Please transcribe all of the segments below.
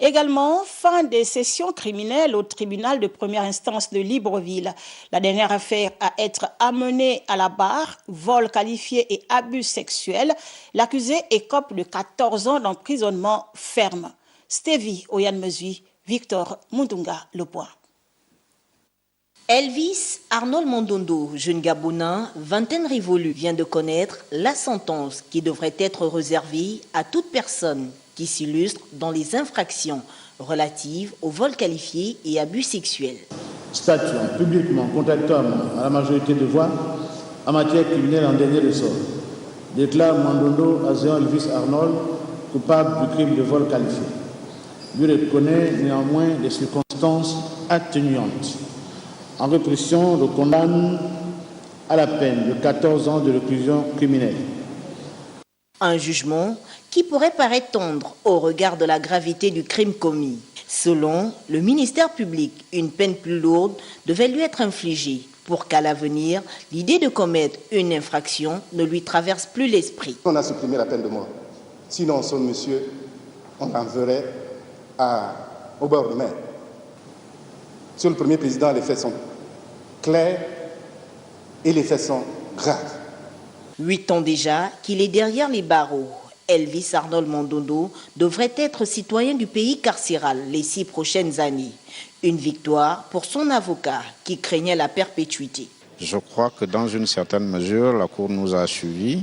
Également, fin des sessions criminelles au tribunal de première instance de Libreville. La dernière affaire à être amenée à la barre, vol qualifié et abus sexuels. L'accusé écope de 14 ans d'emprisonnement ferme. Stevie Oyanmezui, Victor Mundunga, Le Point. Elvis Arnold Mondondo, jeune Gabonais, vingtaine révolue, vient de connaître la sentence qui devrait être réservée à toute personne qui s'illustre dans les infractions relatives au vol qualifié et abus sexuels. Statuant publiquement contradictoirement à la majorité de voix en matière criminelle en dernier ressort, déclare Mondondo Azéon Elvis Arnold coupable du crime de vol qualifié. Lui reconnaît néanmoins des circonstances atténuantes. En répression, le condamne à la peine de 14 ans de réclusion criminelle. Un jugement qui pourrait paraître tendre au regard de la gravité du crime commis. Selon le ministère public, une peine plus lourde devait lui être infligée pour qu'à l'avenir, l'idée de commettre une infraction ne lui traverse plus l'esprit. On a supprimé la peine de mort. Sinon, son monsieur, on l'enverrait au bord de mer. Sur le premier président, les faits sont clairs et les faits sont graves. 8 ans déjà qu'il est derrière les barreaux. Elvis Arnold Mondondo devrait être citoyen du pays carcéral les 6 prochaines années. Une victoire pour son avocat qui craignait la perpétuité. Je crois que dans une certaine mesure, la Cour nous a suivis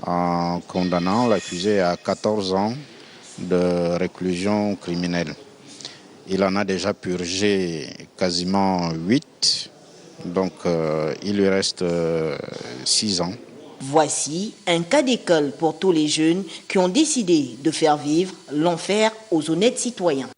en condamnant l'accusé à 14 ans de réclusion criminelle. Il en a déjà purgé quasiment 8, donc il lui reste 6 ans. Voici un cas d'école pour tous les jeunes qui ont décidé de faire vivre l'enfer aux honnêtes citoyens.